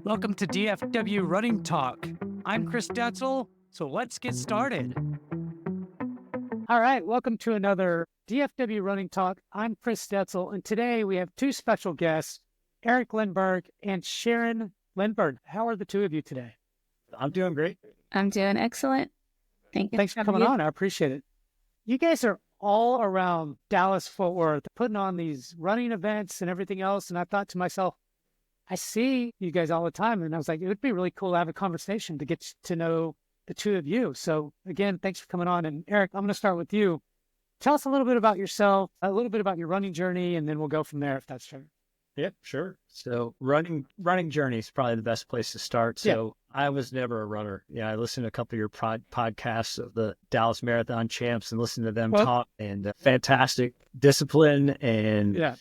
Welcome to DFW Running Talk. I'm Chris Detzel, so let's get started. All right, welcome to another DFW Running Talk. I'm Chris Detzel, and today we have two special guests, Eric Lindberg and Sharon Lindberg. How are the two of you today? I'm doing great. I'm doing excellent. Thank you. Thanks for coming on. I appreciate it. You guys are all around Dallas-Fort Worth, putting on these running events and everything else, and I thought to myself, I see you guys all the time, and I was like, it would be really cool to have a conversation to get to know the two of you. So again, thanks for coming on. And Eric, I'm going to start with you. Tell us a little bit about yourself, a little bit about your running journey, and then we'll go from there if that's fair. Yep, sure. So running journey is probably the best place to start. So I was never a runner. Yeah, I listened to a couple of your podcasts of the Dallas Marathon champs and listened to them talk, and fantastic discipline and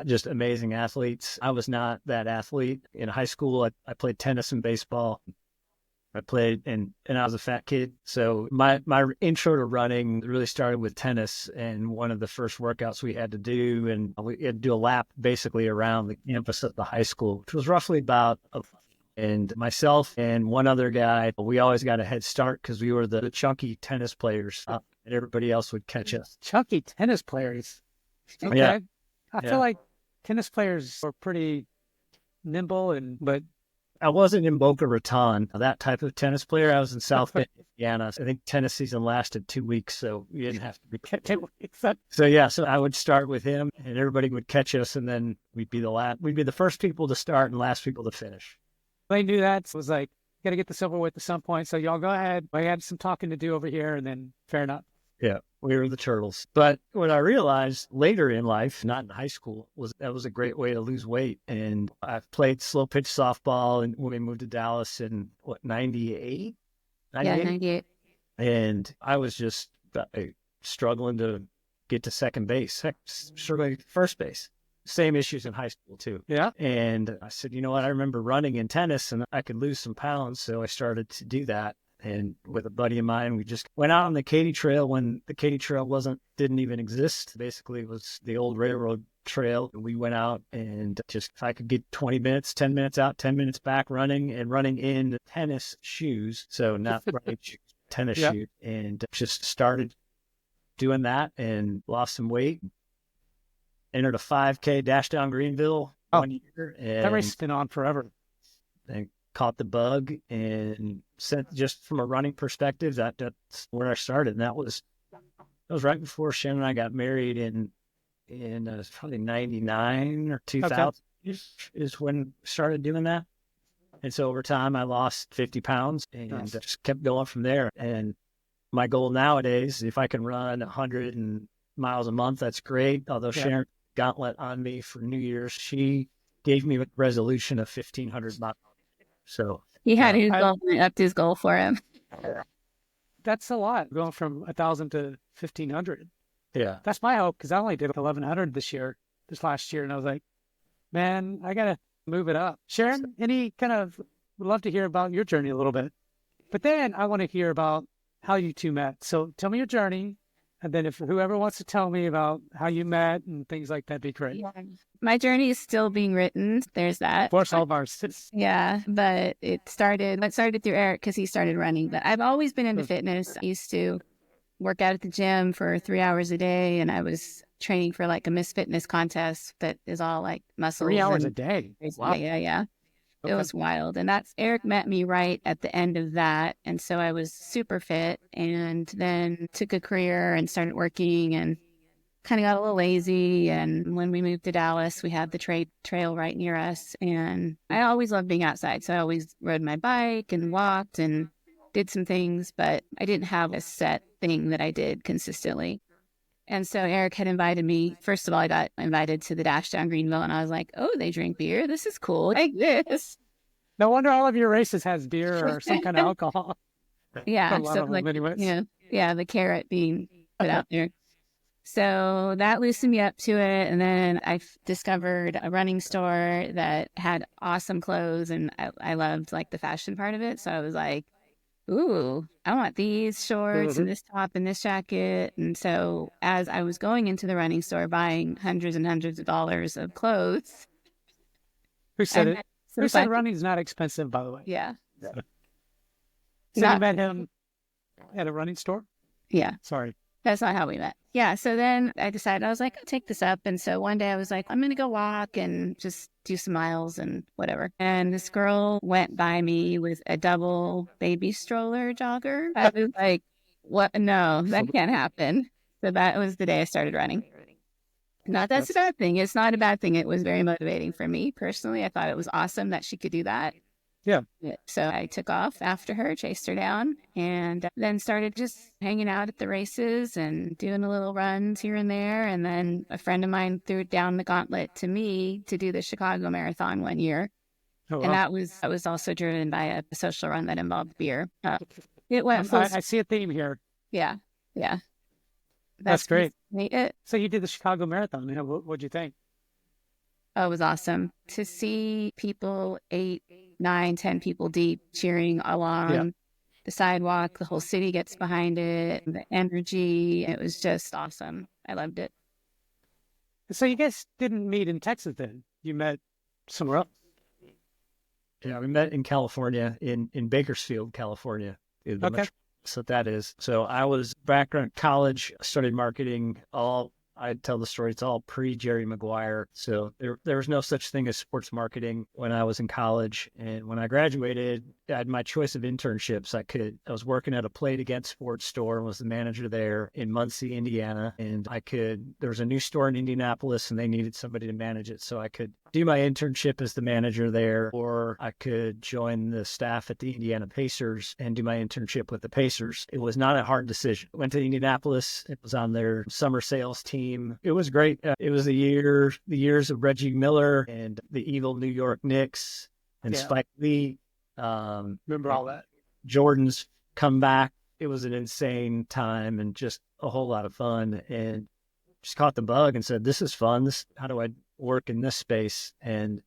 just amazing athletes. I was not that athlete. In high school, I played tennis and baseball. I played, and I was a fat kid. So my intro to running really started with tennis, and one of the first workouts we had to do, and we had to do a lap basically around the campus of the high school, which was roughly about and myself and one other guy, we always got a head start because we were the chunky tennis players, and everybody else would catch us. Chunky tennis players. Okay. Yeah. I feel like tennis players are pretty nimble, but I wasn't in Boca Raton, that type of tennis player. I was in South Bend, Indiana. I think tennis season lasted 2 weeks, so you didn't have to be. So I would start with him, and everybody would catch us, and then we'd be the first people to start and last people to finish. They knew that. So it was like, got to get this over with at some point. So y'all go ahead. I had some talking to do over here, and then fair enough. Yeah, we were the turtles. But what I realized later in life, not in high school, was that was a great way to lose weight. And I've played slow pitch softball, and when we moved to Dallas in 98? Yeah, 98. And I was just struggling to get to second base, struggling to first base. Same issues in high school too. Yeah. And I said, you know what? I remember running in tennis, and I could lose some pounds, so I started to do that. And with a buddy of mine, we just went out on the Katy Trail when the Katy Trail didn't even exist. Basically, it was the old railroad trail. We went out and just, if I could get 20 minutes, 10 minutes out, 10 minutes back running in tennis shoes. So not running shoes, tennis shoes. And just started doing that and lost some weight. Entered a 5K dash down Greenville 1 year. And that race has been on forever. And caught the bug, and just from a running perspective, that's where I started. And that was right before Sharon and I got married in probably 99 or 2000 is when I started doing that. And so over time I lost 50 pounds and just kept going from there. And my goal nowadays, if I can run 100 miles a month, that's great. Although Sharon gauntlet on me for New Year's, she gave me a resolution of 1,500 miles. So he had his goal, upped his goal for him. That's a lot, going from 1,000 to 1,500. Yeah, that's my hope, because I only did 1,100 this last year, and I was like, man, I gotta move it up. Sharon, would love to hear about your journey a little bit, but then I want to hear about how you two met. So tell me your journey. And then if whoever wants to tell me about how you met and things like that, be great. Yeah. My journey is still being written. There's that. Of course, all of ours. Yeah, but it started through Eric because he started running. But I've always been into fitness. I used to work out at the gym for 3 hours a day, and I was training for like a Miss Fitness contest that is all like muscles. 3 hours a day? Wow. Yeah. Okay. It was wild. And Eric met me right at the end of that. And so I was super fit, and then took a career and started working and kind of got a little lazy. And when we moved to Dallas, we had the trail right near us. And I always loved being outside. So I always rode my bike and walked and did some things, but I didn't have a set thing that I did consistently. And so Eric had invited me. First of all, I got invited to the Dash Down Greenville, and I was like, oh, they drink beer. This is cool. Like this. No wonder all of your races has beer or some kind of alcohol. Yeah. So like, the carrot being put out there. So that loosened me up to it. And then I discovered a running store that had awesome clothes, and I loved like the fashion part of it. So I was like, ooh, I want these shorts and this top and this jacket. And so as I was going into the running store buying hundreds and hundreds of dollars of clothes, who said it? Freestyle running is not expensive, by the way. Yeah. So you met him at a running store? Yeah. Sorry. That's not how we met. Yeah. So then I decided, I was like, I'll take this up. And so one day I was like, I'm going to go walk and just do some miles and whatever. And this girl went by me with a double baby stroller jogger. I was like, what? No, that can't happen. So that was the day I started running. Not that's a bad thing. It's not a bad thing. It was very motivating for me personally. I thought it was awesome that she could do that. Yeah. So I took off after her, chased her down, and then started just hanging out at the races and doing a little runs here and there. And then a friend of mine threw down the gauntlet to me to do the Chicago Marathon one year. Oh, wow. And that was also driven by a social run that involved beer. It went I see a theme here. Yeah. Yeah. That's great. It. So you did the Chicago Marathon. What'd you think? Oh, it was awesome to see people 8, 9, 10 people deep cheering along the sidewalk. The whole city gets behind it. The energy. It was just awesome. I loved it. So you guys didn't meet in Texas then? You met somewhere else? Yeah, we met in California, in Bakersfield, California. Okay. So that is. So I was back in college, started marketing I tell the story, it's all pre-Jerry Maguire. So there was no such thing as sports marketing when I was in college. And when I graduated, I had my choice of internships. I was working at a Play It Again sports store and was the manager there in Muncie, Indiana. And there was a new store in Indianapolis and they needed somebody to manage it. So I could do my internship as the manager there, or I could join the staff at the Indiana Pacers and do my internship with the Pacers. It was not a hard decision. Went to Indianapolis. It was on their summer sales team. It was great. It was the years of Reggie Miller and the evil New York Knicks and Spike Lee. Remember all that? Jordan's comeback. It was an insane time and just a whole lot of fun, and just caught the bug and said, this is fun. How do I work in this space? And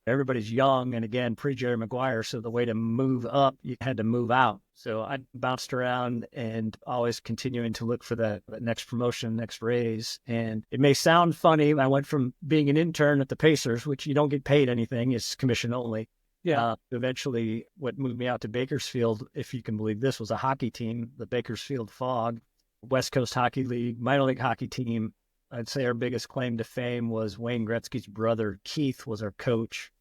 everybody's young, and again, pre-Jerry Maguire, so the way to move up, you had to move out. So I bounced around and always continuing to look for that next promotion, next raise. And it may sound funny, I went from being an intern at the Pacers, which you don't get paid anything, it's commission only. Yeah. Eventually, what moved me out to Bakersfield, if you can believe this, was a hockey team, the Bakersfield Fog, West Coast Hockey League, minor league hockey team. I'd say our biggest claim to fame was Wayne Gretzky's brother, Keith, was our coach.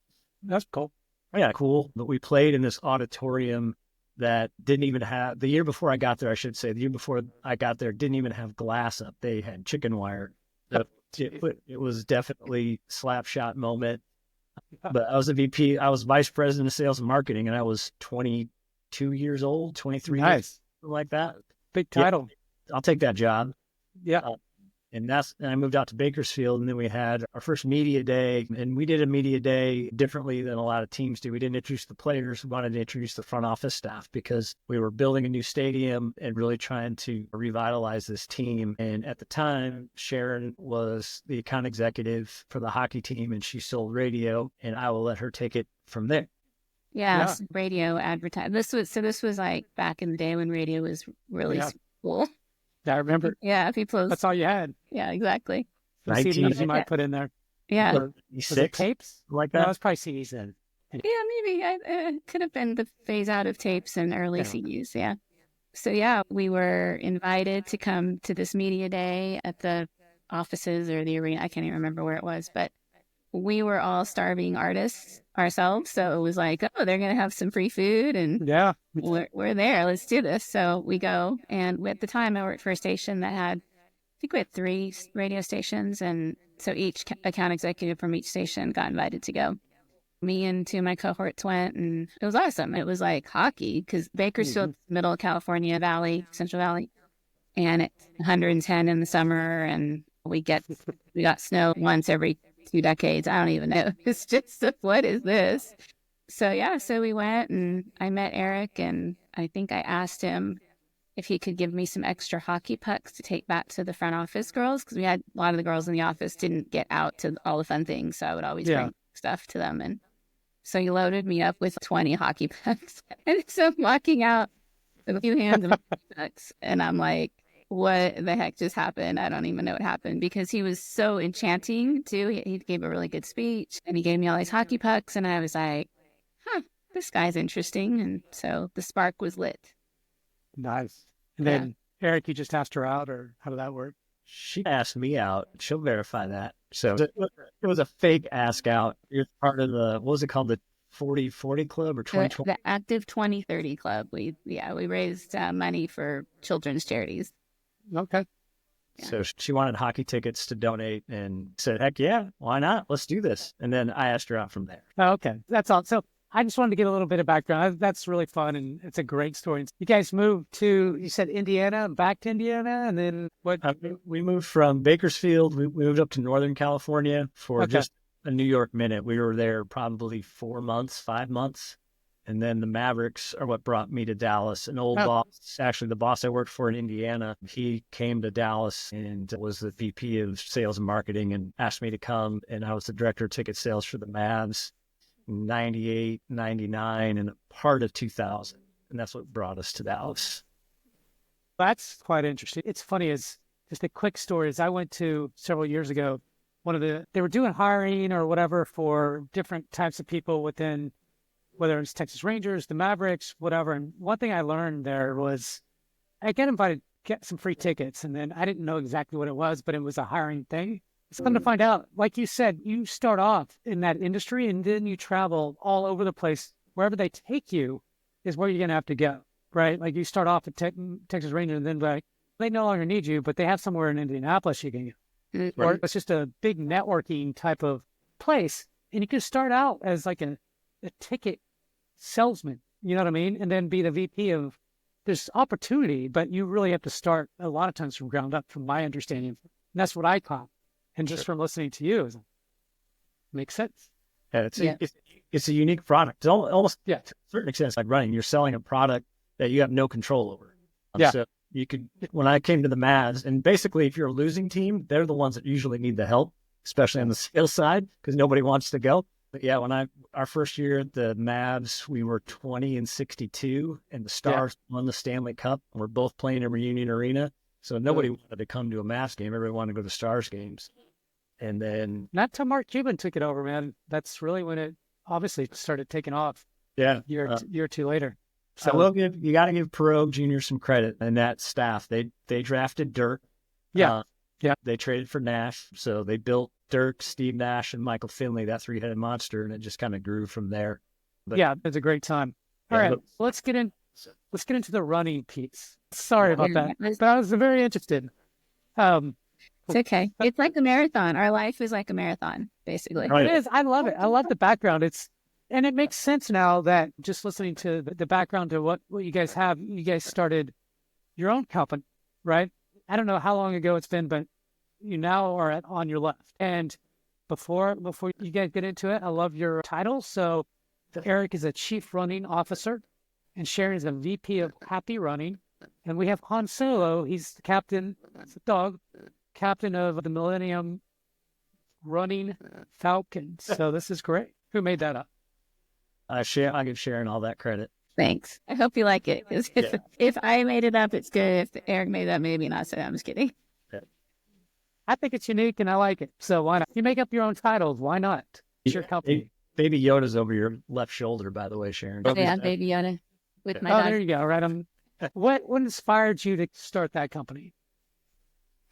That's cool. Yeah, cool. But we played in this auditorium that didn't even have, the year before I got there, didn't even have glass up. They had chicken wire. So it was definitely a slap shot moment. But I was a VP. I was vice president of sales and marketing, and I was 22 years old, 23 years, something like that. Big title. Yeah, I'll take that job. Yeah. And I moved out to Bakersfield, and then we had our first media day, and we did a media day differently than a lot of teams do. We didn't introduce the players. We wanted to introduce the front office staff because we were building a new stadium and really trying to revitalize this team. And at the time, Sharon was the account executive for the hockey team, and she sold radio, and I will let her take it from there. Yeah. Radio advertising. This was like back in the day when radio was really cool. Yeah, I remember. Yeah, people. That's all you had. Yeah, exactly. The CDs you might put in there. Yeah. Was it tapes? Like that? No, it was probably CDs then. Yeah, maybe. It could have been the phase out of tapes and early CDs. Yeah. So, yeah, we were invited to come to this media day at the offices or the arena. I can't even remember where it was, but we were all starving artists ourselves. So it was like, oh, they're going to have some free food and we're there. Let's do this. So we go. And at the time I worked for a station that had, I think we had 3 radio stations. And so each account executive from each station got invited to go. Me and 2 of my cohorts went, and it was awesome. It was like hockey because Bakersfield, middle of California Valley, Central Valley. And it's 110 in the summer. And we got snow once every 2 decades. I don't even know. It's just, what is this? So we went and I met Eric, and I think I asked him if he could give me some extra hockey pucks to take back to the front office girls, because we had a lot of the girls in the office didn't get out to all the fun things. So I would always bring stuff to them. And so he loaded me up with 20 hockey pucks. And so I'm walking out with a few hands of hockey pucks, and I'm like, what the heck just happened. I don't even know what happened because he was so enchanting too. He gave a really good speech and he gave me all these hockey pucks and I was like, huh, this guy's interesting. And so the spark was lit. Nice. And then Eric, you just asked her out, or how did that work? She asked me out. She'll verify that. So it was a fake ask out. You're part of the, what was it called? The 40/40 club or 20/20? The Active 2030 Club. We raised money for children's charities. Okay. Yeah. So she wanted hockey tickets to donate and said, heck yeah, why not? Let's do this. And then I asked her out from there. Oh, okay. That's all. So I just wanted to get a little bit of background. That's really fun, and it's a great story. You guys moved to, you said Indiana, back to Indiana, and then what? We moved from Bakersfield. We moved up to Northern California for just a New York minute. We were there probably 4 months, 5 months. And then the Mavericks are what brought me to Dallas. An old boss, actually the boss I worked for in Indiana, he came to Dallas and was the VP of sales and marketing and asked me to come. And I was the director of ticket sales for the Mavs in 98, 99, and a part of 2000. And that's what brought us to Dallas. That's quite interesting. It's funny, as just a quick story, is I went to several years ago, they were doing hiring or whatever for different types of people within, whether it's Texas Rangers, the Mavericks, whatever. And one thing I learned there was I get invited to get some free tickets. And then I didn't know exactly what it was, but it was a hiring thing. It's fun to find out. Like you said, you start off in that industry and then you travel all over the place. Wherever they take you is where you're going to have to go, right? Like you start off at Texas Rangers and then like they no longer need you, but they have somewhere in Indianapolis you can go. Right. Or it's just a big networking type of place. And you can start out as like a ticket salesman, you know what I mean? And then be the VP of, there's opportunity, but you really have to start a lot of times from ground up, from my understanding. And that's what I caught. And just from listening to you, it makes sense. Yeah, it's a unique product. It's almost, to a certain extent, it's like running. You're selling a product that you have no control over. So you could, when I came to the Mavs, and basically if you're a losing team, they're the ones that usually need the help, especially on the sales side, because nobody wants to go. But yeah, our first year at the Mavs, we were 20-62, and the Stars won the Stanley Cup. And we're both playing in Reunion Arena. So nobody wanted to come to a Mavs game. Everybody wanted to go to Stars games. And then... Not till Mark Cuban took it over, man. That's really when it obviously started taking off. Yeah. Year or two later. So you got to give Perot Jr. some credit and that staff. They drafted Dirk. They traded for Nash. So they built Dirk, Steve Nash, and Michael Finley, that three-headed monster, and it just kind of grew from there. But, it's a great time. All right, let's get into the running piece. Sorry about that, but I was very interested. It's okay. It's like a marathon. Our life is like a marathon, basically. It is. I love it. I love the background. And it makes sense now that just listening to the background to what you guys have. You guys started your own company, right? I don't know how long ago it's been, but you now are on your left. And before you guys get into it, I love your title. So Eric is a Chief Running Officer, and Sharon is a VP of Happy Running. And we have Han Solo. He's the captain. It's a dog. Captain of the Millennium Running Falcons. So this is great. Who made that up? I give Sharon all that credit. Thanks. I hope you like it. Because if I made it up, it's good. If Eric made it up, maybe not. So I'm just kidding. Yeah. I think it's unique and I like it. So why not? You make up your own titles. Why not? It's your company. Baby Yoda's over your left shoulder, by the way, Sharon. Yeah, Baby Yoda with my dog. There you go. Right. What inspired you to start that company?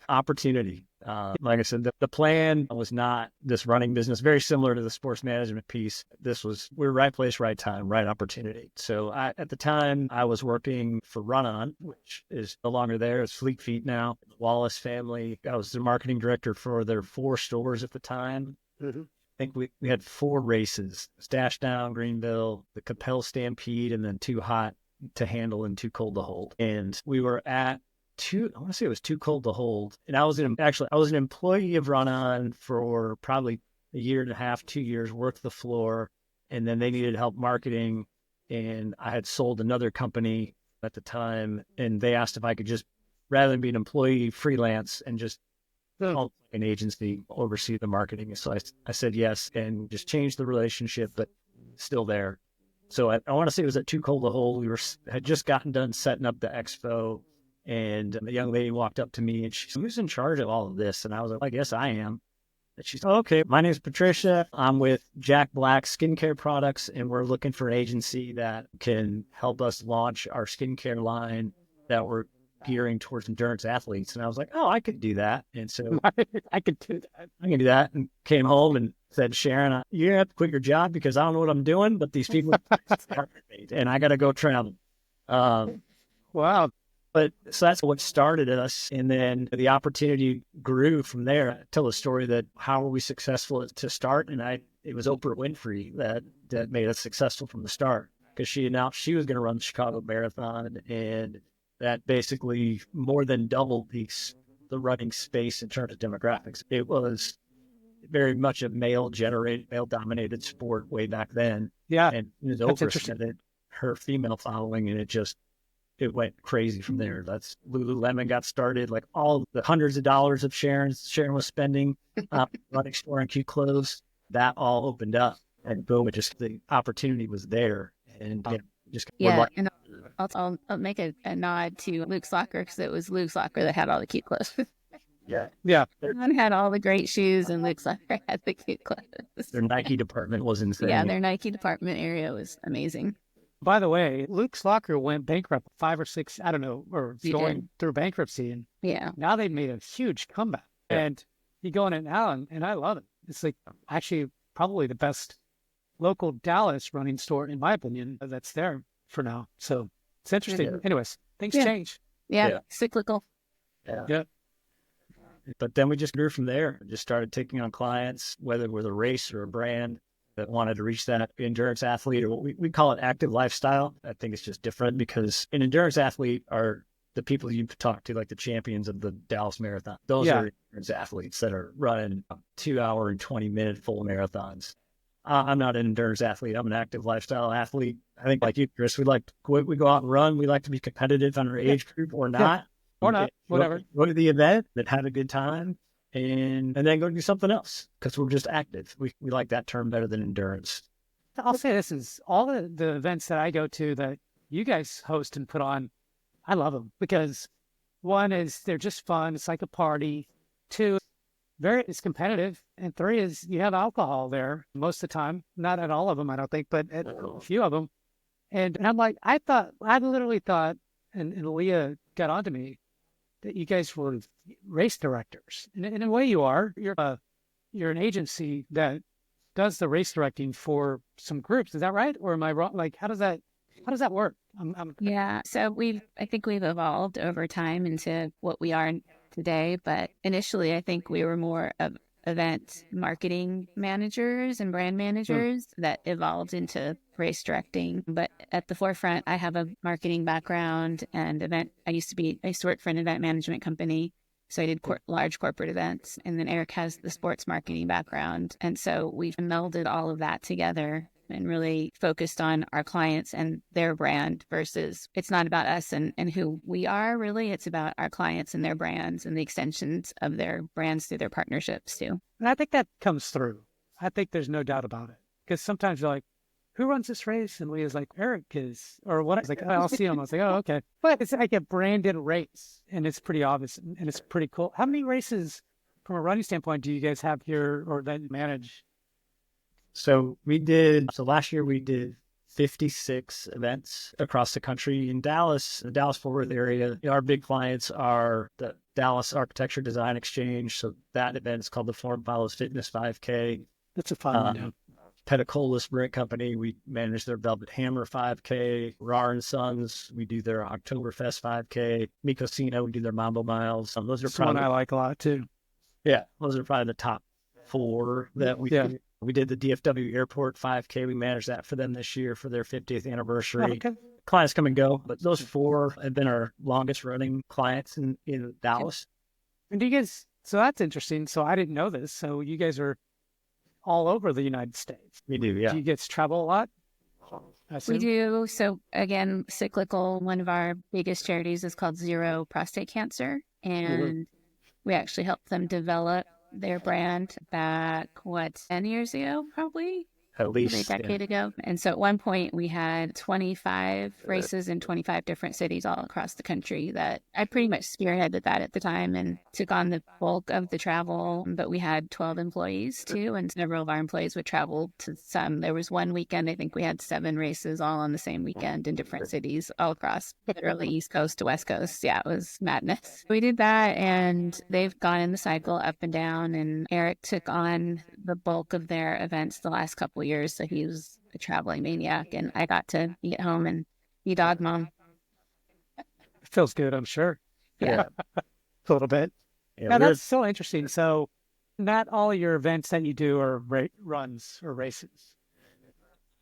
Opportunity. Like I said, the plan was not this running business, very similar to the sports management piece. We're right place, right time, right opportunity. So at the time I was working for Run On, which is no longer there. It's Fleet Feet now. The Wallace family. I was the marketing director for their 4 stores at the time. Mm-hmm. I think we had 4 races: Dashdown, Greenville, the Capel Stampede, and then Too Hot to Handle and Too Cold to Hold. And we were at I want to say it was Too Cold to Hold. And I was an employee of Run On for probably a year and a half, 2 years, worked the floor. And then they needed help marketing. And I had sold another company at the time. And they asked if I could just, rather than be an employee, freelance and just call an agency, oversee the marketing. So I said yes, and just changed the relationship, but still there. So I want to say it was at Too Cold to Hold. We had just gotten done setting up the expo. And a young lady walked up to me and she said, "Who's in charge of all of this?" And I was like, "I guess I am." And she said, "Oh, okay, my name is Patricia. I'm with Jack Black Skincare Products, and we're looking for an agency that can help us launch our skincare line that we're gearing towards endurance athletes." And I was like, "Oh, I could do that." And so I could do that. I can do that. And came home and said, "Sharon, you have to quit your job because I don't know what I'm doing, but these people are and I got to go travel." Wow. But so that's what started us. And then the opportunity grew from there. I tell the story that how were we successful to start? And it was Oprah Winfrey that made us successful from the start, because she announced she was going to run the Chicago Marathon. And that basically more than doubled the running space in terms of demographics. It was very much a male dominated sport way back then. Yeah. And it was That's Oprah interesting. said that her female following, and it went crazy from there. That's Lululemon got started, like all the hundreds of dollars of Sharon was spending running store and cute clothes, that all opened up, and boom, the opportunity was there. And Yeah, and I'll make a nod to Luke's Locker, because it was Luke's Locker that had all the cute clothes. Yeah. Everyone had all the great shoes, and Luke's Locker had the cute clothes. Their Nike department was insane. Yeah, their Nike department area was amazing. By the way, Luke's Locker went bankrupt 5 or 6, I don't know, or He going did. through bankruptcy. And Yeah. now they've made a huge comeback. Yeah. And you go in it now, and I love it. It's like actually probably the best local Dallas running store, in my opinion, that's there for now. So it's interesting. Yeah. Anyways, things Yeah. change. Yeah, cyclical. Yeah. But then we just grew from there. Just started taking on clients, whether it was a race or a brand that wanted to reach that endurance athlete, or what we call it active lifestyle. I think it's just different, because an endurance athlete are the people you talk to, like the champions of the Dallas Marathon. Those are endurance athletes that are running 2 hour and 20-minute full marathons. I'm not an endurance athlete. I'm an active lifestyle athlete. I think like you, Chris, we go out and run. We like to be competitive on our age group or not. Or not, whatever. Go to the event that had a good time, and then go do something else, because we're just active. We like that term better than endurance. I'll say this is all the events that I go to that you guys host and put on. I love them because one is they're just fun. It's like a party. Two, it's competitive. And three is you have alcohol there most of the time. Not at all of them, I don't think, but at a few of them. And I'm like, I literally thought, and Leah got onto me, that you guys were race directors. And in a way you are. You're an agency that does the race directing for some groups. Is that right? Or am I wrong? Like, how does that work? Yeah. So I think we've evolved over time into what we are today. But initially, I think we were more of event marketing managers and brand managers that evolved into race directing. But at the forefront, I have a marketing background and I used to work for an event management company. So I did large corporate events. And then Eric has the sports marketing background. And so we've melded all of that together and really focused on our clients and their brand, versus it's not about us and who we are, really. It's about our clients and their brands and the extensions of their brands through their partnerships too. And I think that comes through. I think there's no doubt about it. Because sometimes you're like, who runs this race? And Leah's like, Eric is, or what? I was like, oh, I'll see him. I was like, oh, okay. But it's like a branded race, and it's pretty obvious, and it's pretty cool. How many races, from a running standpoint, do you guys have here or that you manage? So last year we did 56 events across the country. In Dallas, the Dallas-Fort Worth area, our big clients are the Dallas Architecture Design Exchange. So that event is called the Form Follows Fitness 5K. That's a fun one. Pedicola Sprint Company, we manage their Velvet Hammer 5K. Rar & Sons, we do their Oktoberfest 5K. Mikosina, we do their Mambo Miles. Those are probably one I like a lot too. Yeah, those are probably the top 4 that we do. We did the DFW Airport 5K. We managed that for them this year for their 50th anniversary. Okay. Clients come and go, but those 4 have been our longest running clients in Dallas. And do you guys, so that's interesting. So I didn't know this. So you guys are all over the United States. We do, yeah. Do you guys travel a lot? We do. So again, cyclical, one of our biggest charities is called Zero Prostate Cancer. And we actually helped them develop their brand back, 10 years ago, probably? at least a decade ago. And so at one point we had 25 races in 25 different cities all across the country that I pretty much spearheaded that at the time and took on the bulk of the travel. But we had 12 employees too, and several of our employees would travel to some. There was one weekend, I think we had 7 races all on the same weekend in different cities all across literally East Coast to West Coast. Yeah, it was madness. We did that and they've gone in the cycle up and down, and Eric took on the bulk of their events the last couple of years. So he was a traveling maniac, and I got to be at home and be dog mom. It feels good, I'm sure. Yeah. A little bit. Yeah, Now, that's so interesting. So not all of your events that you do are runs or races.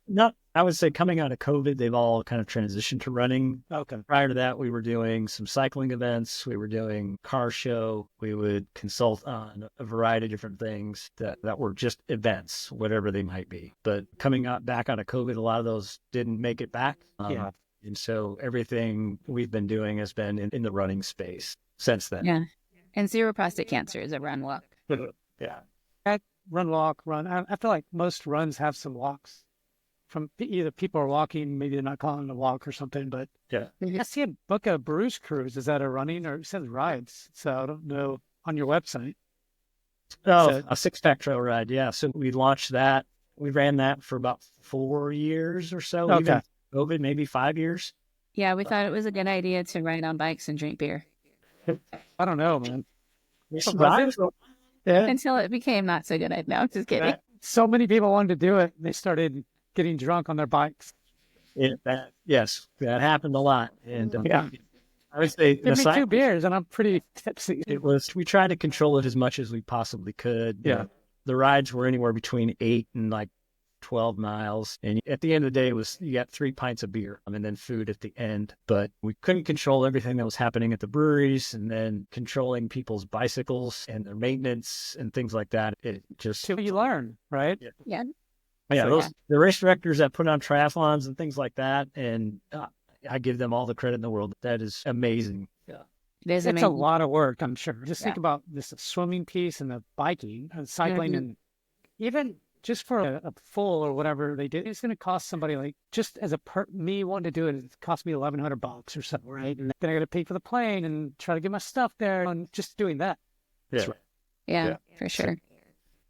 not, I would say coming out of COVID, they've all kind of transitioned to running. Okay. Prior to that, we were doing some cycling events. We were doing car show. We would consult on a variety of different things that were just events, whatever they might be. But coming back out of COVID, a lot of those didn't make it back. Yeah. And so everything we've been doing has been in the running space since then. Yeah. And zero prostate cancer is a run walk. Yeah. Run, walk, run. I feel like most runs have some walks. From either people are walking, maybe they're not calling it a walk or something, but Yeah. I see a book of Bruce Cruise. Is that a running or it says rides? So I don't know on your website. Oh, a 6-pack trail ride. Yeah. So we launched that. We ran that for about 4 years or so. Okay. Even COVID, maybe 5 years. Yeah, we thought it was a good idea to ride on bikes and drink beer I don't know, man. Yeah. until it became not so good. No, I'm just kidding. So many people wanted to do it. They started getting drunk on their bikes. Yes, that happened a lot. And Yeah. I would say Give me 2 beers and I'm pretty tipsy. we tried to control it as much as we possibly could. Yeah. The rides were anywhere between 8 and like 12 miles. And at the end of the day, you got 3 pints of beer and then food at the end. But we couldn't control everything that was happening at the breweries, and then controlling people's bicycles and their maintenance and things like that. It just... Till you learn, right? Yeah. Yeah, So, the race directors that put on triathlons and things like that, and I give them all the credit in the world. That is amazing. Yeah, It is It's amazing. a lot of work, I'm sure. Just think Yeah. about this swimming piece and the biking and cycling, Mhm. and even just for a full or whatever they did, it's going to cost somebody like just as me wanting to do it, it cost me $1,100 or something, right? And then I got to pay for the plane and try to get my stuff there, and just doing that. yeah. Yeah, for sure.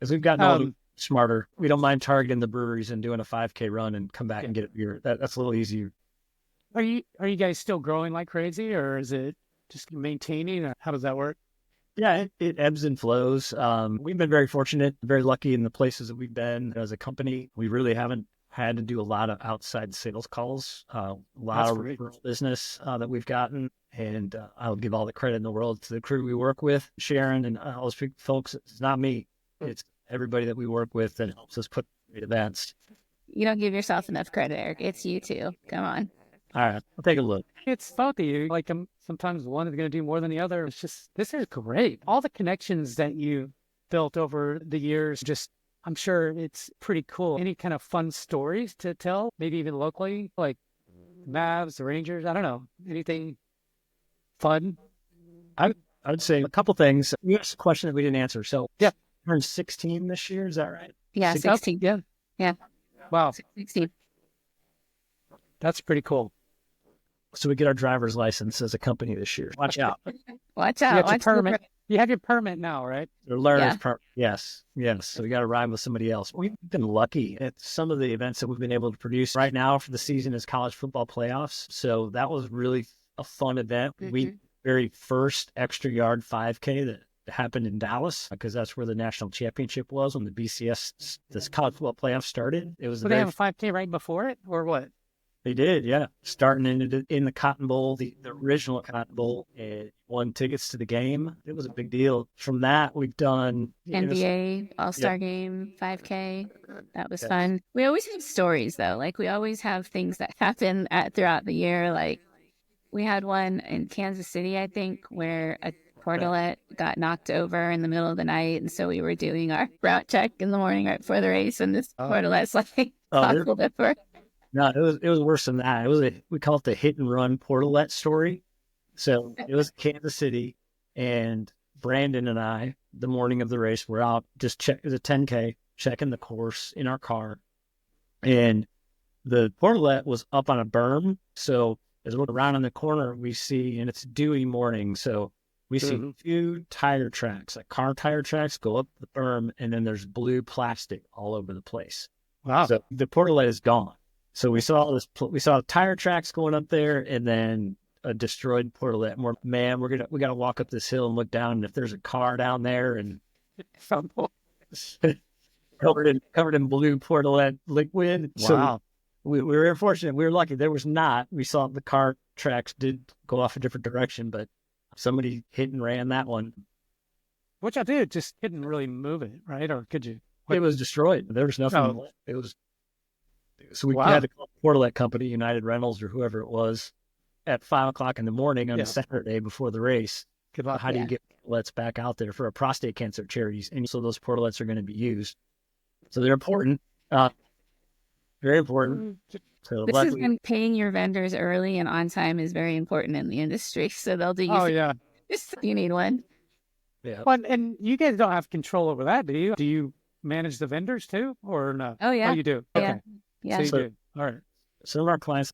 As we've gotten all smarter, we don't mind targeting the breweries and doing a 5K run and come back and get a beer. That's a little easier. Are you guys still growing like crazy, or is it just maintaining, or how does that work? Yeah, it ebbs and flows. We've been very fortunate, very lucky in the places that we've been as a company. We really haven't had to do a lot of outside sales calls, a lot That's of great. referral business that we've gotten. And I'll give all the credit in the world to the crew we work with, Sharon and all those folks. It's not me. It's everybody that we work with that helps us put great events. You don't give yourself enough credit, Eric. It's you too. Come on. All right, I'll take a look. It's both of you. Like, sometimes one is going to do more than the other. It's just, this is great. All the connections that you built over the years, just, I'm sure it's pretty cool. Any kind of fun stories to tell, maybe even locally, like Mavs, the Rangers, I don't know, anything fun? I would say a couple things. You asked a question that we didn't answer. So Yeah. turned 16 this year. Is that right? Yeah, 16. Yeah. Yeah. Wow. 16. That's pretty cool. So we get our driver's license as a company this year. Watch out. Watch You out. got your Watch permit. You have your permit now, right? The learner's Yeah. part. Yes. So we got to ride with somebody else. We've been lucky at some of the events that we've been able to produce. Right now for the season is college football playoffs. So that was really a fun event. We very first extra yard 5K that happened in Dallas, because that's where the national championship was when the BCS, this college football playoff started. It was So they have a 5K right before it, or what? They did, yeah. Starting in the Cotton Bowl, the original Cotton Bowl, and won tickets to the game. It was a big deal. From that, we've done NBA All-Star Game 5K. That was fun. We always have stories though. Like we always have things that happen throughout the year. Like we had one in Kansas City, I think, where a portalet got knocked over in the middle of the night, and so we were doing our route check in the morning right before the race, and this portalet's like toppled over. No, it was worse than that. We call it the hit and run portalet story. So it was Kansas City, and Brandon and I, the morning of the race, were out it was a 10K, checking the course in our car, and the portalet was up on a berm. So as we're around in the corner, we see, and it's dewy morning, so we see 2 tire tracks, like car tire tracks, go up the berm, and then there's blue plastic all over the place. Wow. So the portalet is gone. So we saw tire tracks going up there, and then a destroyed portalet. And we gotta walk up this hill and look down, and if there's a car down there, and covered in blue portalet liquid. Wow. So we were fortunate. We were lucky. There was not. We saw the car tracks did go off a different direction, but somebody hit and ran that one. What y'all did? Just couldn't really move it, right? Or could you? It was destroyed. There was nothing left. It was. So we had to call the portalet company, United Rentals or whoever it was, at 5 o'clock in the morning on a Saturday before the race. Good luck. How do you get portalets back out there for a prostate cancer charities? And so those portalets are going to be used. So they're important. Very important. So this is when paying your vendors early and on time is very important in the industry. So they'll do you. Oh, yeah. You need one. Yeah. Well, and you guys don't have control over that, do you? Do you manage the vendors too, or no? Oh, yeah. Oh, you do? Yeah. Okay. Yeah. So you do. All right. Some of our clients,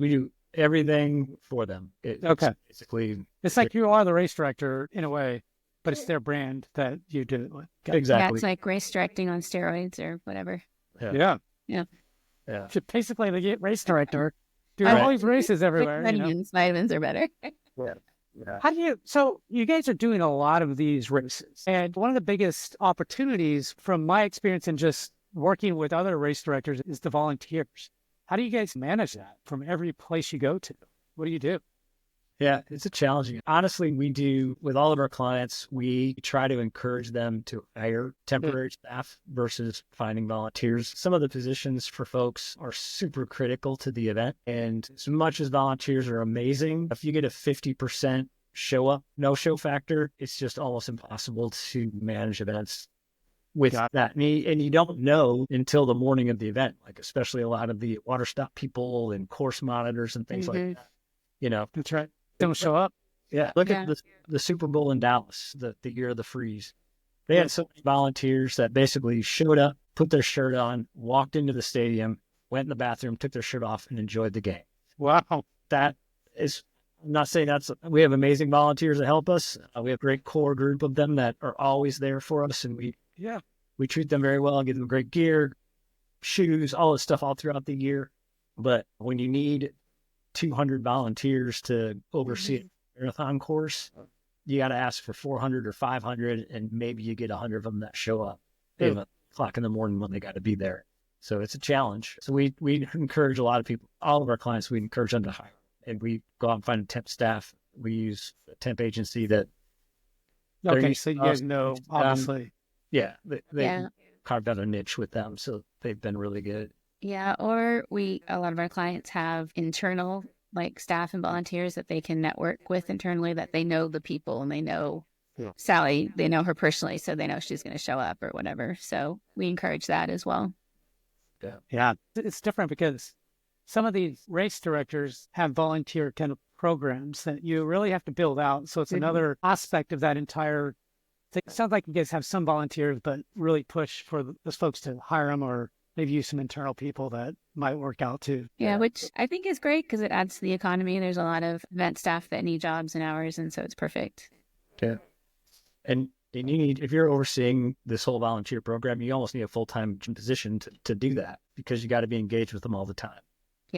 we do everything for them. Okay. Basically, it's like you are the race director in a way, but it's their brand that you do it with. Exactly. Yeah, it's like race directing on steroids or whatever. Yeah. Basically, the race director do all these races everywhere. Vitamins are better. Yeah. How do you? So you guys are doing a lot of these races, and one of the biggest opportunities, from my experience in just working with other race directors, is the volunteers. How do you guys manage that from every place you go to? What do you do? Yeah, it's a challenging. Honestly, we do with all of our clients, we try to encourage them to hire temporary staff versus finding volunteers. Some of the positions for folks are super critical to the event. And as much as volunteers are amazing, if you get a 50% show up, no show factor, it's just almost impossible to manage events with that. And you don't know until the morning of the event, like especially a lot of the water stop people and course monitors and things like that. You know, that's right. Don't show up. Yeah. Look at the Super Bowl in Dallas, the year of the freeze. They had so many volunteers that basically showed up, put their shirt on, walked into the stadium, went in the bathroom, took their shirt off, and enjoyed the game. Wow. That is, I'm not saying we have amazing volunteers that help us. We have a great core group of them that are always there for us. And we treat them very well and give them great gear, shoes, all this stuff all throughout the year. But when you need 200 volunteers to oversee a marathon course, you got to ask for 400 or 500, and maybe you get 100 of them that show up at o'clock in the morning when they got to be there. So it's a challenge. So we encourage a lot of people, all of our clients, we encourage them to hire, and we go out and find temp staff. We use a temp agency that. Okay, so you guys know, obviously. They carved out a niche with them, so they've been really good. Yeah, or a lot of our clients have internal staff and volunteers that they can network with internally, that they know the people and they know Sally, they know her personally, so they know she's going to show up or whatever. So we encourage that as well. Yeah. It's different because some of these race directors have volunteer kind of programs that you really have to build out. So it's another aspect of that entire thing. It sounds like you guys have some volunteers, but really push for those folks to hire them, or maybe use some internal people that might work out too. Yeah, which I think is great because it adds to the economy. There's a lot of event staff that need jobs and hours, and so it's perfect. Yeah. And you need, if you're overseeing this whole volunteer program, you almost need a full-time position to do that, because you got to be engaged with them all the time.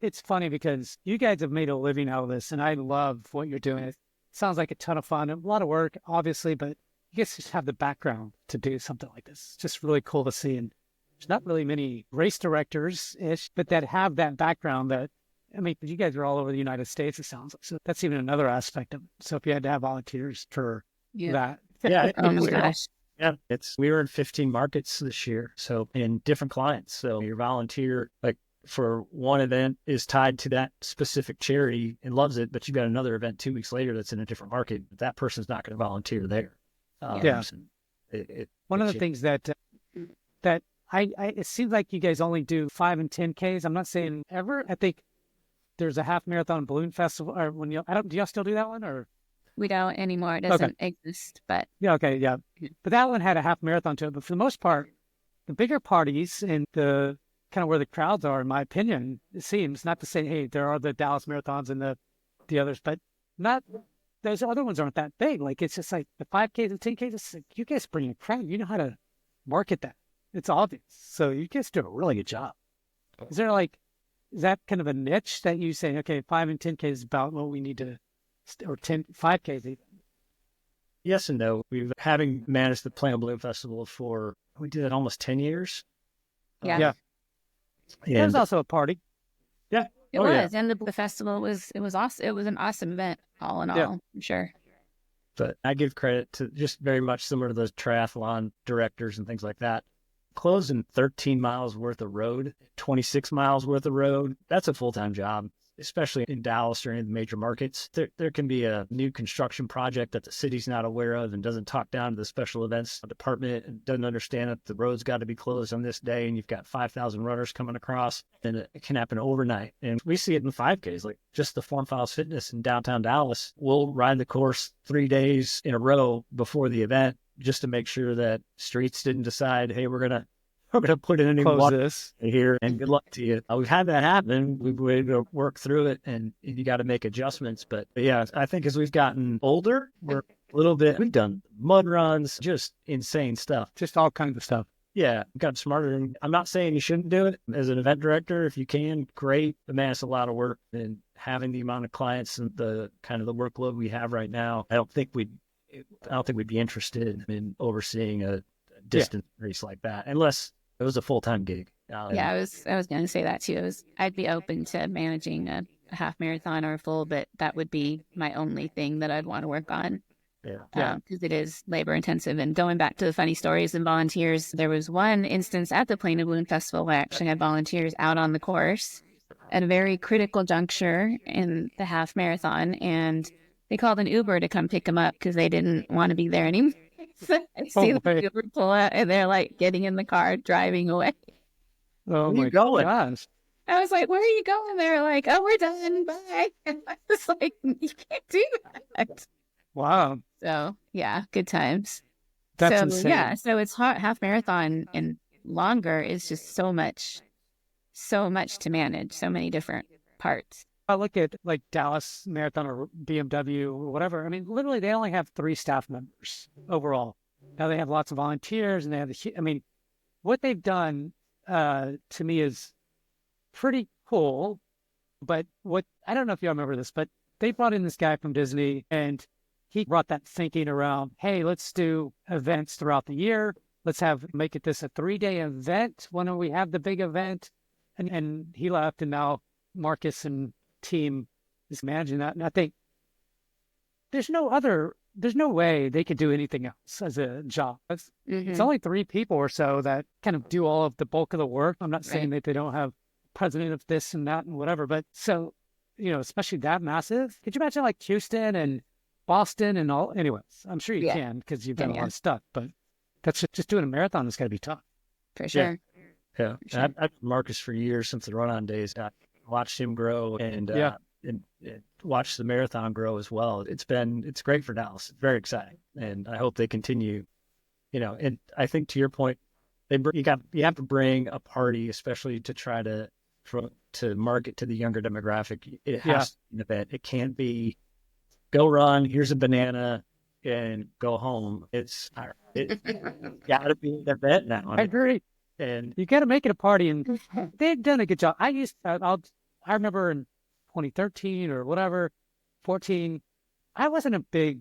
It's funny because you guys have made a living out of this, and I love what you're doing. It sounds like a ton of fun, a lot of work, obviously, but you guys just have the background to do something like this. It's just really cool to see. And there's not really many race directors-ish, but that have that background that, I mean, you guys are all over the United States, it sounds like. So that's even another aspect of it. So if you had to have volunteers for that. Yeah. Oh my gosh. Yeah. We were in 15 markets this year. So in different clients. So your volunteer, for one event, is tied to that specific charity and loves it, but you've got another event 2 weeks later that's in a different market. That person's not going to volunteer there. One of the things that it seems like you guys only do 5 and 10Ks. I'm not saying ever. I think there's a half marathon balloon festival. Or do y'all still do that one, or? We don't anymore. It doesn't exist, but. But that one had a half marathon to it. But for the most part, the bigger parties and the kind of where the crowds are, in my opinion. It seems, not to say, hey, there are the Dallas marathons and the others, but not those other ones aren't that big. Like, it's just like the 5Ks and 10Ks. It's like, you guys bring a crowd. You know how to market that. It's obvious. So you guys do a really good job. Is that kind of a niche that you say, okay, 5 and 10K is about what we need to, or 5Ks even? Yes and no. Having managed the Plant Bloom Festival we did it almost 10 years. Yeah. It was also a party. Yeah. It was. Yeah. And the festival was awesome. It was an awesome event, all in all, I'm sure. But I give credit to just very much similar to those triathlon directors and things like that. Closing 13 miles worth of road, 26 miles worth of road, that's a full-time job, especially in Dallas or any of the major markets. There can be a new construction project that the city's not aware of and doesn't talk down to the special events department and doesn't understand that the road's got to be closed on this day and you've got 5,000 runners coming across, and it can happen overnight. And we see it in 5Ks, like just the Form Files Fitness in downtown Dallas. We'll ride the course 3 days in a row before the event just to make sure that streets didn't decide, hey, we're gonna put in any water here and good luck to you. We've had that happen. We've had to work through it, and you got to make adjustments. But yeah, I think as we've gotten older, we've done mud runs, just insane stuff, just all kinds of stuff. Yeah, got smarter. And I'm not saying you shouldn't do it as an event director. If you can, great. But man, it's a lot of work, and having the amount of clients and the kind of the workload we have right now, I don't think we'd be interested in overseeing a distance race like that, unless it was a full-time gig. I was going to say that too. I'd be open to managing a half marathon or a full, but that would be my only thing that I'd want to work on. Yeah. Because it is labor intensive. And going back to the funny stories and volunteers, there was one instance at the Plain and Bloom Festival where I actually had volunteers out on the course at a very critical juncture in the half marathon, and they called an Uber to come pick them up because they didn't want to be there anymore. So I see the Uber pull out, and they're like getting in the car, driving away. Oh my gosh. I was like, where are you going? They're like, oh, we're done. Bye. And I was like, you can't do that. Wow. So, yeah, good times. That's insane. Yeah, so it's half marathon and longer is just so much to manage, so many different parts. I look at like Dallas Marathon or BMW or whatever. I mean, literally, they only have 3 staff members overall. Now they have lots of volunteers, and they have what they've done to me is pretty cool. But I don't know if you remember this, but they brought in this guy from Disney, and he brought that thinking around, hey, let's do events throughout the year. Let's make it this a 3-day event. When do we have the big event? And he left, and now Marcus and team is managing that. And I think there's no way they could do anything else as a job. It's only 3 people or so that kind of do all of the bulk of the work. I'm not saying that they don't have president of this and that and whatever, but so, especially that massive. Could you imagine like Houston and Boston and all? Anyways, I'm sure you can because you've done a lot of stuff, but that's just doing a marathon is going to be tough. For sure. Yeah. I've had Marcus for years since the run-on days. I watched him grow and watched the marathon grow as well. It's great for Dallas. It's very exciting, and I hope they continue. And I think to your point, you have to bring a party, especially to try to market to the younger demographic. It has to be an event. It can't be go run. Here's a banana and go home. It's got to be an event now. I agree. And you got to make it a party, and they've done a good job. I remember in 2013 or whatever, 14, I wasn't a big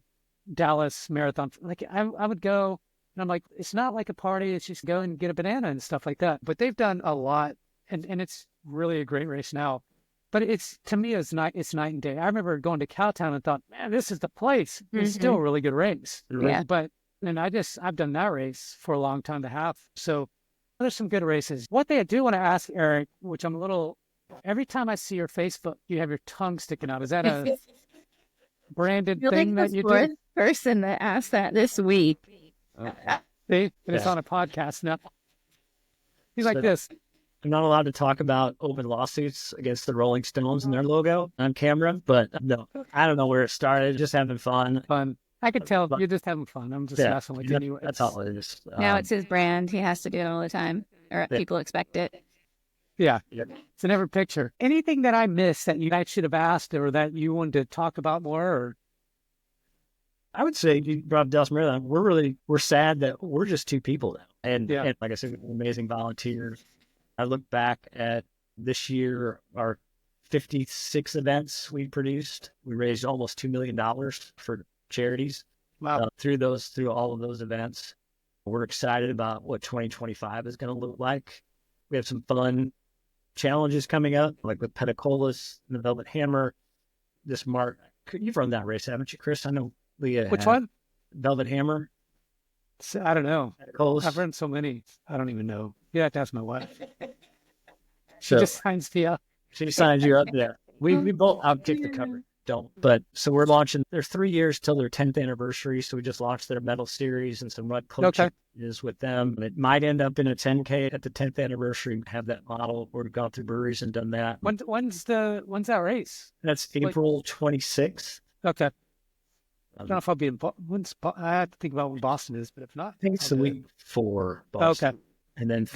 Dallas marathon. Like I would go, and I'm like, it's not like a party. It's just go and get a banana and stuff like that. But they've done a lot, and it's really a great race now. But to me, it's night and day. I remember going to Cowtown and thought, man, this is the place. It's still a really good race. Yeah. But I've done that race for a long time and a half. So there's some good races. What they do want to ask Eric, which I'm a little, every time I see your Facebook, you have your tongue sticking out. Is that a branded thing that you do? You're the 4th person that asked that this week. See, it's on a podcast now. He's like this. I'm not allowed to talk about open lawsuits against the Rolling Stones and their logo on camera, but no, I don't know where it started. Just having fun. I could tell you're just having fun. I'm just messing with you anyway. That's all it is. Now it's his brand. He has to do it all the time, or people expect it. Yeah. Yep. It's in every picture. Anything that I missed that you guys should have asked or that you wanted to talk about more? Or I would say you brought up Dallas Marathon. We're sad that we're just two people now. And like I said, amazing volunteers. I look back at this year, our 56 events we produced. We raised almost $2 million for charities. Wow. Through all of those events. We're excited about what 2025 is going to look like. We have some fun challenges coming up, like with Pedicolis and the Velvet Hammer. This March, you've run that race, haven't you, Chris? I know Leah. Which one? Velvet Hammer. I don't know. Pedicolis. I've run so many. I don't even know. You have to ask my wife. She So, just signs me up. she signs you up there. We both outkick the cover. Don't. But so we're launching. There's 3 years till their 10th anniversary. So we just launched their medal series and some run coaching is with them. It might end up in a 10K at the 10th anniversary. Have that model. We've gone through breweries and done that. When's that race? That's April 26th. Okay. I don't know if I'll be in I have to think about when Boston is, but if not, I think it's the week before Boston. Okay. And then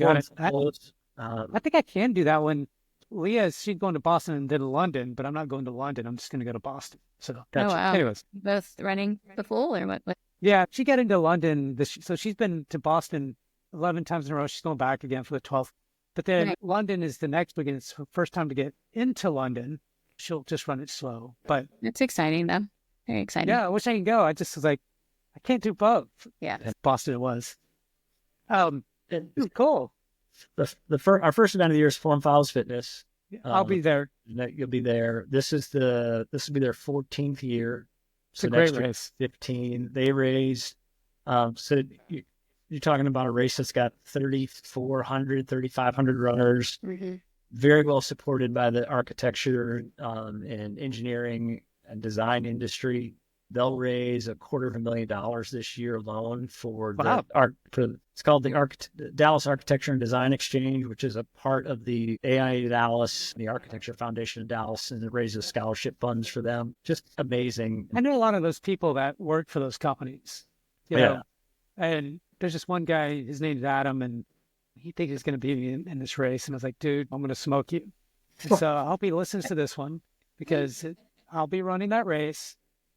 I think I can do that one. She's going to Boston and then London, but I'm not going to London. I'm just going to go to Boston. So that's wow. Anyways. Both running the full or what? Yeah, she got into London. So she's been to Boston 11 times in a row. She's going back again for the 12th. But then London is the next weekend. It's her first time to get into London. She'll just run it slow. But it's exciting though. Very exciting. Yeah, I wish I could go. I just was like, I can't do both. Yeah. Boston it was. It was cool. Our first event of the year is Form Files Fitness. I'll be there. You'll be there. This will be their 14th year. It's a great race. 15. They raised. So you're talking about a race that's got 3,400, 3,500 runners. Mm-hmm. Very well supported by the architecture and engineering and design industry. They'll raise $250,000 this year alone for it's called the Dallas Architecture and Design Exchange, which is a part of the AIA Dallas, the Architecture Foundation of Dallas, and it raises scholarship funds for them. Just amazing. I know a lot of those people that work for those companies. You know? And there's just one guy, his name's Adam, and he thinks he's going to be in this race. And I was like, dude, I'm going to smoke you. And so I hope he listens to this one because I'll be running that race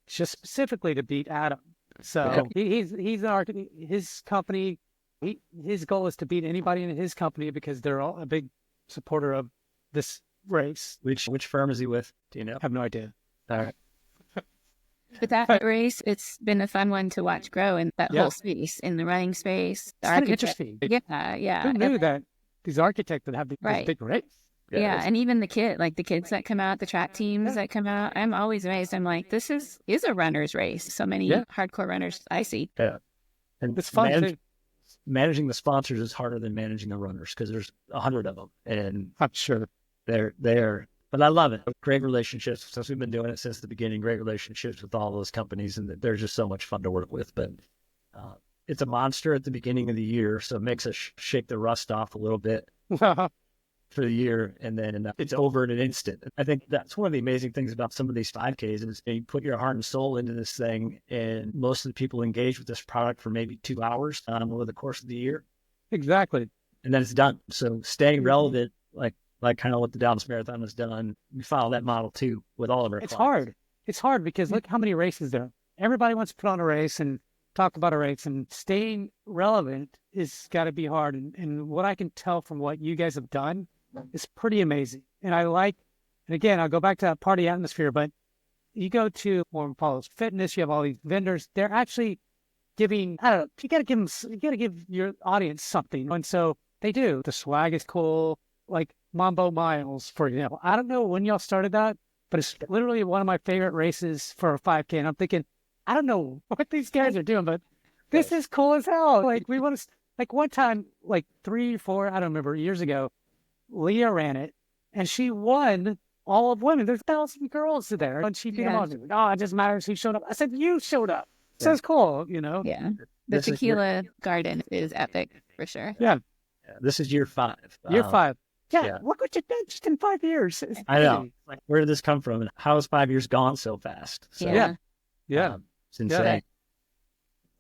just specifically to beat Adam. So he's his company. His goal is to beat anybody in his company because they're all a big supporter of this race. Which firm is he with? Do you know? I have no idea. All right. But that race, it's been a fun one to watch grow in that whole space, in the running space. It's kind of interesting. Yeah. Who knew that these architects would have these big race? Yeah, and even the kids that come out, the track teams that come out, I'm always amazed. I'm like, this is a runner's race. So many hardcore runners I see. Yeah. And it's fun. Managing the sponsors is harder than managing the runners because there's 100 of them. And I'm sure they're there. But I love it. Great relationships since we've been doing it since the beginning. Great relationships with all those companies, and they're just so much fun to work with. But it's a monster at the beginning of the year, so it makes us shake the rust off a little bit for the year, and then it's over in an instant. I think that's one of the amazing things about some of these 5Ks is you put your heart and soul into this thing, and most of the people engage with this product for maybe 2 hours over the course of the year. Exactly. And then it's done. So staying relevant, like kind of what the Dallas Marathon has done, we follow that model too with all of our clients. It's hard because look how many races there are. Everybody wants to put on a race and talk about a race, and staying relevant is got to be hard. And what I can tell from what you guys have done is pretty amazing. And and again, I'll go back to that party atmosphere, but you go to Warm Follows Fitness, you have all these vendors, they're actually giving, I don't know, you got to give your audience something. And so they do. The swag is cool. Like Mambo Miles, for example. I don't know when y'all started that, but it's literally one of my favorite races for a 5K. And I'm thinking, I don't know what these guys are doing, but this is cool as hell. Like we want to, like one time, like 3, 4, I don't remember, years ago, Leah ran it and she won all of women. There's 1,000 girls there. And she beat them all. Oh, it just matters who showed up. I said, you showed up. So it's cool, you know? Yeah. The tequila garden is epic for sure. Yeah. This is year 5. Year 5. Yeah. Look what you've done just in 5 years. I know. Like, where did this come from? And how has 5 years gone so fast? So, yeah. It's insane.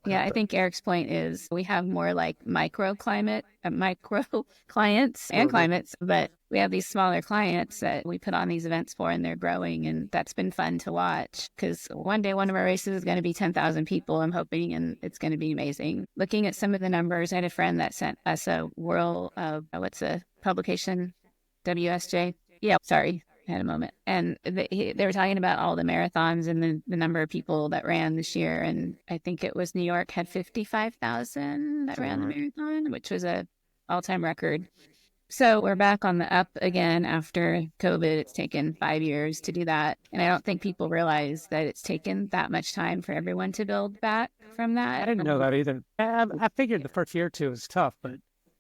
Yeah, I think Eric's point is we have more like micro clients and climates, but we have these smaller clients that we put on these events for, and they're growing, and that's been fun to watch because one day one of our races is going to be 10,000 people, I'm hoping, and it's going to be amazing. Looking at some of the numbers, I had a friend that sent us a world of, what's the publication? WSJ? Yeah, sorry. I had a moment. And they were talking about all the marathons and the number of people that ran this year. And I think it was New York had 55,000 that ran the marathon, which was a all-time record. So we're back on the up again after COVID. It's taken 5 years to do that. And I don't think people realize that it's taken that much time for everyone to build back from that. I didn't know that either. I figured the first year or two was tough, but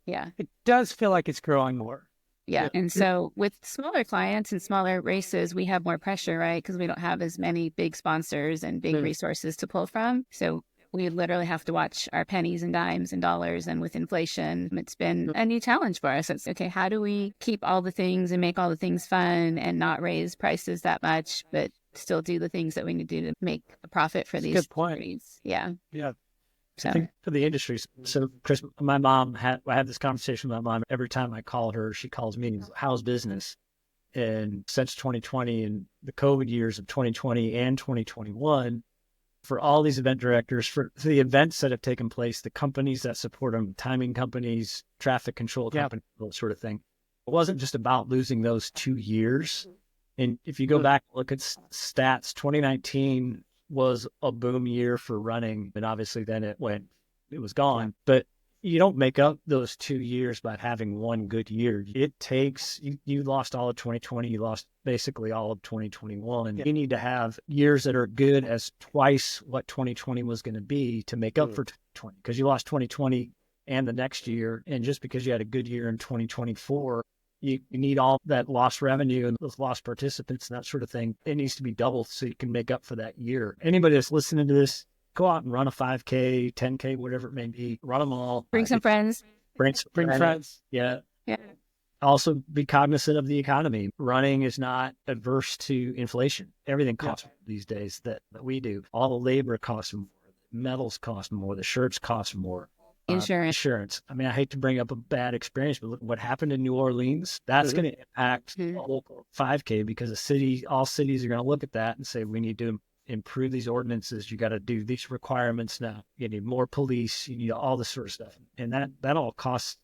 yeah, it does feel like it's growing more. Yeah. And so with smaller clients and smaller races, we have more pressure, right? Because we don't have as many big sponsors and big resources to pull from. So we literally have to watch our pennies and dimes and dollars. And with inflation, it's been a new challenge for us. It's okay, how do we keep all the things and make all the things fun and not raise prices that much, but still do the things that we need to do to make a profit for these good point. companies? Yeah. Yeah. So. I think for the industry, so Chris, my mom I had this conversation with my mom. Every time I call her, she calls me, how's business? And since 2020 and the COVID years of 2020 and 2021, for all these event directors, for the events that have taken place, the companies that support them, timing companies, traffic control companies, that sort of thing, it wasn't just about losing those 2 years. And if you go back, look at stats, 2019 was a boom year for running. And obviously then it was gone. But you don't make up those 2 years by having one good year. It takes, you lost all of 2020, you lost basically all of 2021. You need to have years that are good as twice what 2020 was going to be to make up for 2020, because you lost 2020 and the next year. And just because you had a good year in 2024, you need all that lost revenue and those lost participants and that sort of thing. It needs to be doubled so you can make up for that year. Anybody that's listening to this, go out and run a 5K, 10K, whatever it may be. Run them all. Bring some friends. Bring friends. Yeah. Yeah. Also be cognizant of the economy. Running is not adverse to inflation. Everything costs more these days that we do. All the labor costs more. Metals cost more. The shirts cost more. Insurance. I mean, I hate to bring up a bad experience, but look what happened in New Orleans. That's going to impact the local 5K, because all cities are going to look at that and say, we need to improve these ordinances. You got to do these requirements now. You need more police. You need all this sort of stuff. And that all costs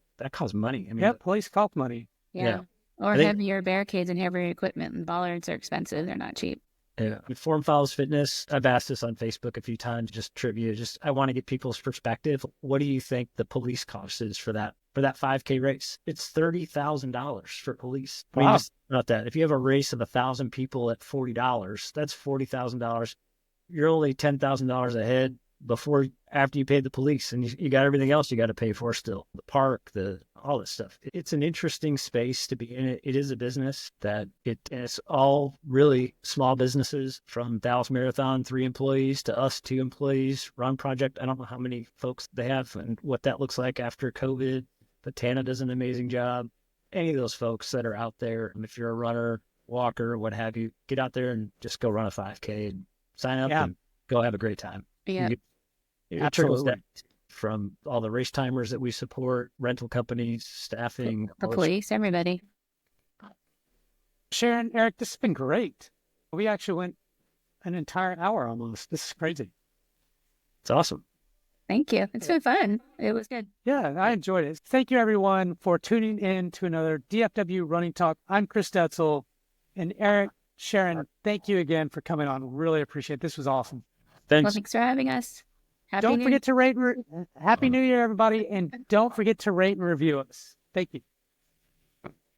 money. I mean, police cost money. Yeah. Or heavier barricades and heavier equipment, and bollards are expensive. They're not cheap. Yeah. Form Follows Fitness. I've asked this on Facebook a few times, just trivia. I want to get people's perspective. What do you think the police cost is for that 5K race? It's $30,000 for police. Wow. I mean, just about that. If you have a race of 1,000 people at $40, that's $40,000. You're only $10,000 ahead after you pay the police, and you got everything else you got to pay for still. The park, all this stuff. It's an interesting space to be in. It is a business and it's all really small businesses, from Dallas Marathon, 3 employees, to us, 2 employees, Run Project. I don't know how many folks they have and what that looks like after COVID, but Tana does an amazing job. Any of those folks that are out there, and if you're a runner, walker, what have you, get out there and just go run a 5K and sign up and go have a great time. Yeah. It trickles down from all the race timers that we support, rental companies, staffing, the police, everybody. Sharon, Eric, this has been great. We actually went an entire hour almost. This is crazy. It's awesome. Thank you. It's been fun. It was good. Yeah, I enjoyed it. Thank you, everyone, for tuning in to another DFW Running Talk. I'm Chris Detzel, and Eric, Sharon, thank you again for coming on. Really appreciate it. This was awesome. Thanks. Well, thanks for having us. Don't forget to rate. Happy New Year, everybody. And don't forget to rate and review us. Thank you.